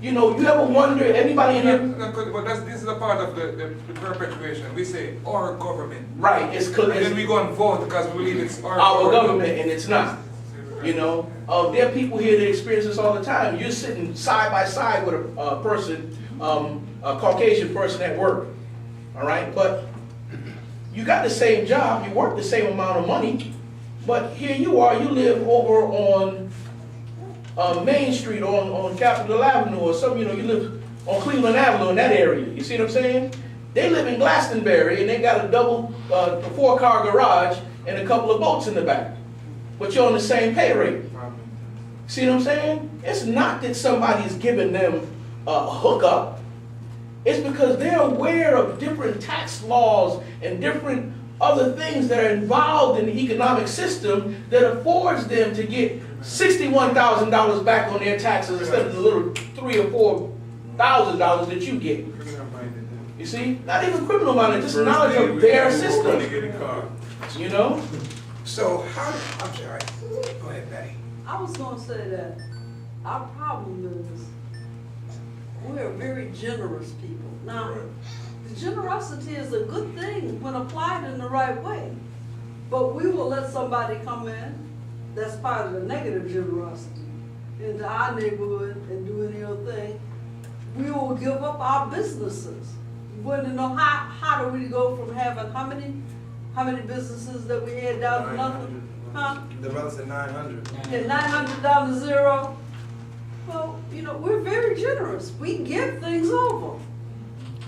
You know, you ever wonder, anybody in here? But this is a part of the perpetuation. We say our government. Right, And then we go and vote because we believe it's our government, and it's not. You know, there are people here that experience this all the time. You're sitting side by side with a person, a Caucasian person at work, all right? But you got the same job, you work the same amount of money, but here you are, you live over on Main Street, on Capitol Avenue or something, you know, you live on Cleveland Avenue in that area. You see what I'm saying? They live in Glastonbury and they got a a 4-car garage and a couple of boats in the back. But you're on the same pay rate. See what I'm saying? It's not that somebody's giving them a hookup. It's because they're aware of different tax laws and different other things that are involved in the economic system that affords them to get $61,000 back on their taxes instead of the little $3,000 or $4,000 that you get. You see? Not even criminal minded, just knowledge of their system. You know? So how, I'm sorry, go ahead, Patty. I was gonna say that our problem is we're very generous people. Now, the generosity is a good thing when applied in the right way. But we will let somebody come in, that's part of the negative generosity, into our neighborhood and do any other thing. We will give up our businesses. You want to know how do we go from having how many businesses that we had down to nothing? Huh? The brother said 900. And 900 down to zero. Well, you know, we're very generous. We give things over,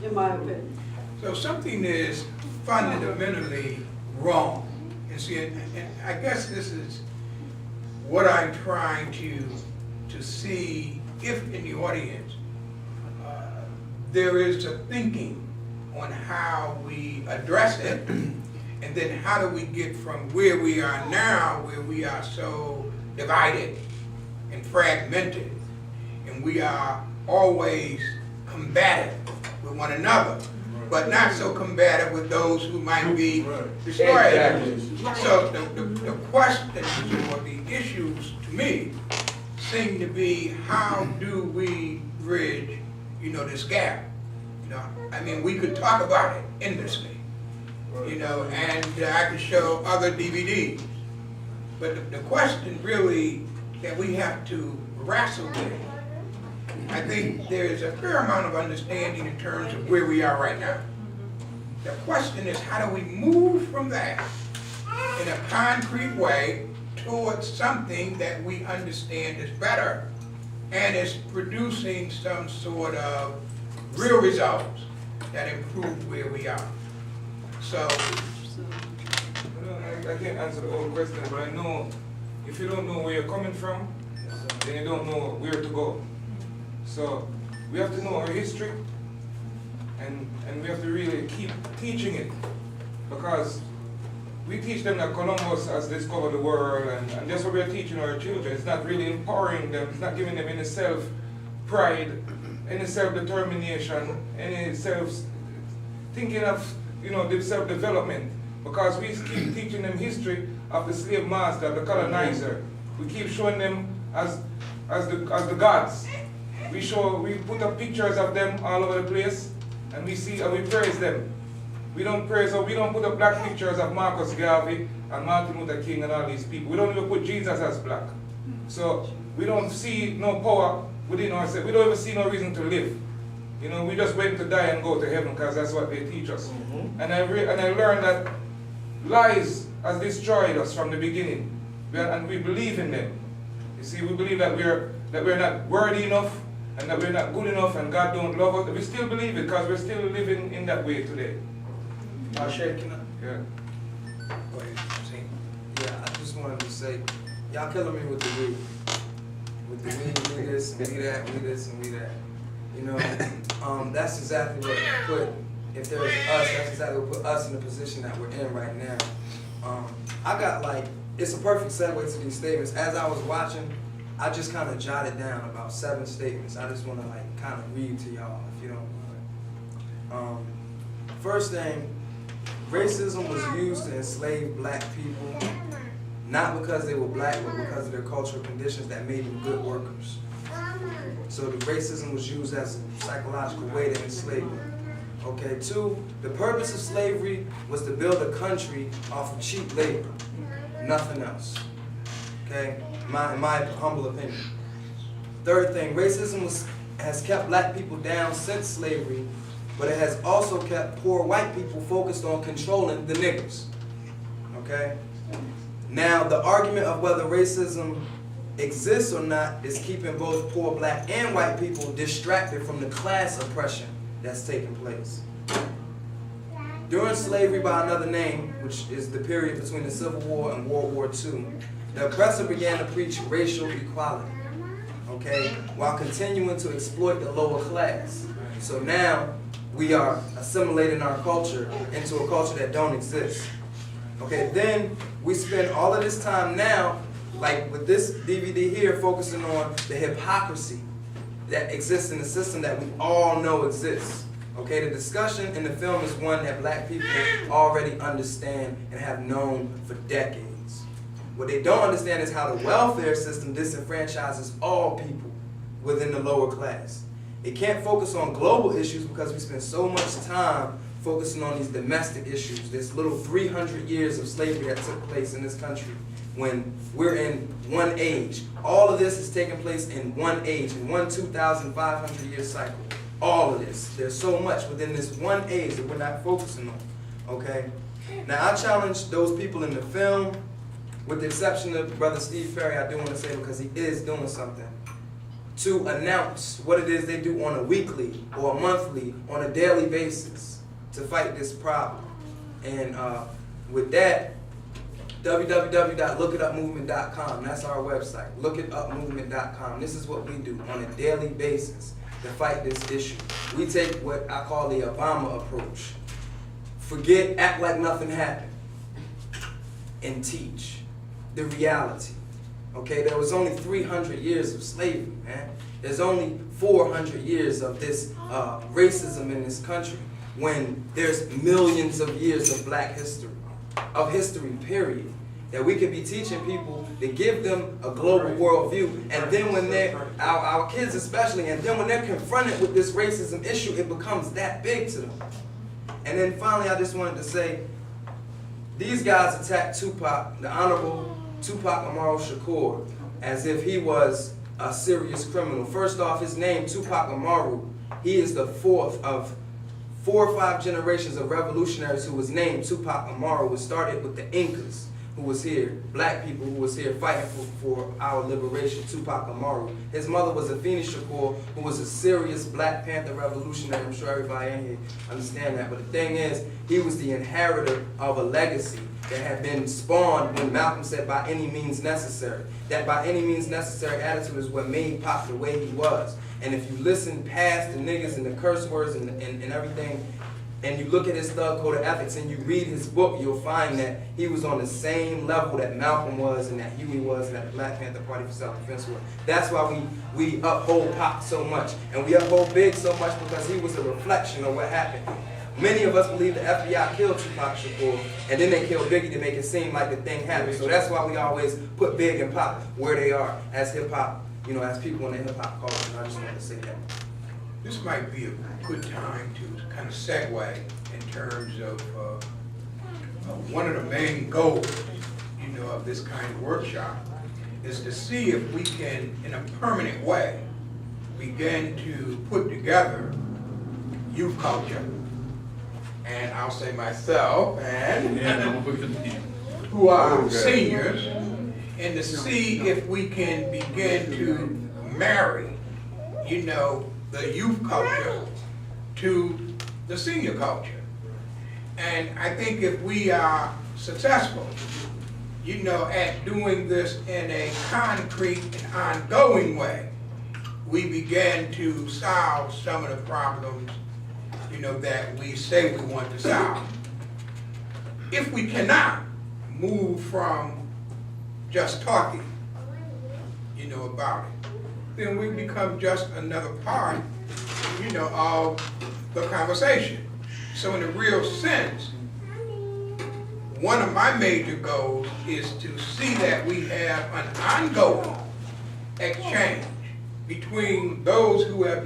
in my opinion. So something is fundamentally wrong. And see, and I guess this is what I'm trying to see if in the audience there is a thinking on how we address it, and then how do we get from where we are now, where we are so divided and fragmented, and we are always combative with one another, but not so combative with those who might be destroyed. So the questions or the issues to me seem to be, how do we bridge, you know, this gap? You know, I mean, we could talk about it endlessly, you know, and I could show other DVDs. But the question really that we have to wrestle with, I think there's a fair amount of understanding in terms of where we are right now. The question is, how do we move from that in a concrete way towards something that we understand is better and is producing some sort of real results that improve where we are. So, I can't answer the whole question, but I know if you don't know where you're coming from, then you don't know where to go. So we have to know our history, and we have to really keep teaching it, because we teach them that Columbus has discovered the world, and that's what we're teaching our children. It's not really empowering them, it's not giving them any self-pride, any self-determination, any thinking of, you know, the self-development, because we keep teaching them history of the slave master, the colonizer. We keep showing them as the gods. We put up pictures of them all over the place, and we see and we praise them. We don't praise, or we don't put up black pictures of Marcus Garvey and Martin Luther King and all these people. We don't even put Jesus as black. So we don't see no power within ourselves. We don't even see no reason to live. You know, we just wait to die and go to heaven because that's what they teach us. Mm-hmm. And I learned that lies has destroyed us from the beginning, and we believe in them. You see, we believe that we're not worthy enough, and that we're not good enough, and God don't love us. We still believe it because we're still living in that way today. can I? Yeah. Go ahead, see. Yeah, I just wanted to say, y'all killing me with the we. With the we this, we that, we this, and we that. You know, that's exactly what put, if there was us, that's exactly what put us in the position that we're in right now. I got like, it's a perfect segue to these statements. As I was watching, I just kind of jotted down about 7 statements. I just want to like kind of read to y'all, if you don't mind. First thing, racism was used to enslave black people, not because they were black, but because of their cultural conditions that made them good workers. So the racism was used as a psychological way to enslave them. Okay, 2, the purpose of slavery was to build a country off of cheap labor, nothing else. Okay, in my humble opinion. 3rd thing, racism has kept black people down since slavery, but it has also kept poor white people focused on controlling the niggers. Okay? Now, the argument of whether racism exists or not is keeping both poor black and white people distracted from the class oppression that's taking place. During slavery by another name, which is the period between the Civil War and World War II, the oppressor began to preach racial equality, okay, while continuing to exploit the lower class. So now we are assimilating our culture into a culture that don't exist. Okay, then we spend all of this time now, like with this DVD here, focusing on the hypocrisy that exists in the system that we all know exists. Okay, the discussion in the film is one that black people already understand and have known for decades. What they don't understand is how the welfare system disenfranchises all people within the lower class. It can't focus on global issues because we spend so much time focusing on these domestic issues, this little 300 years of slavery that took place in this country when we're in one age. All of this is taking place in one age, in one 2,500-year cycle. All of this. There's so much within this one age that we're not focusing on, okay? Now, I challenge those people in the film, with the exception of Brother Steve Perry, I do want to say, because he is doing something, to announce what it is they do on a weekly or a monthly, on a daily basis to fight this problem. And with that, www.lookitupmovement.com, that's our website, lookitupmovement.com. This is what we do on a daily basis to fight this issue. We take what I call the Obama approach. Forget, act like nothing happened, and teach the reality. Okay, there was only 300 years of slavery, man. There's only 400 years of this racism in this country when there's millions of years of black history, period, that we could be teaching people to give them a global worldview. And then when they're, our kids especially, and then when they're confronted with this racism issue, it becomes that big to them. And then finally, I just wanted to say, these guys attacked Tupac, the Honorable Tupac Amaru Shakur, as if he was a serious criminal. First off, his name, Tupac Amaru, he is the 4th of 4 or 5 generations of revolutionaries who was named Tupac Amaru. It started with the Incas who was here, black people who was here fighting for our liberation, Tupac Amaru. His mother was Afeni Shakur, who was a serious Black Panther revolutionary. I'm sure everybody in here understand that. But the thing is, he was the inheritor of a legacy that had been spawned when Malcolm said, by any means necessary. That by any means necessary attitude is what made Pop the way he was. And if you listen past the niggas and the curse words and everything, and you look at his Thug Code of Ethics and you read his book, you'll find that he was on the same level that Malcolm was and that Huey was and that the Black Panther Party for Self-Defense was. That's why we uphold Pop so much. And we uphold Big so much because he was a reflection of what happened. Many of us believe the FBI killed Tupac Shakur, and then they killed Biggie to make it seem like the thing happened. So that's why we always put Big and Pop where they are as hip-hop, you know, as people in the hip-hop culture. And I just wanted to say that. This might be a good time to kind of segue in terms of one of the main goals, you know, of this kind of workshop is to see if we can, in a permanent way, begin to put together youth culture, and I'll say myself, and who are seniors, and to see if we can begin to marry, you know, the youth culture to the senior culture. And I think if we are successful, you know, at doing this in a concrete and ongoing way, we begin to solve some of the problems, you know, that we say we want to solve. If we cannot move from just talking, you know, about it, then we become just another part, you know, of the conversation. So in a real sense, one of my major goals is to see that we have an ongoing exchange between those who have lived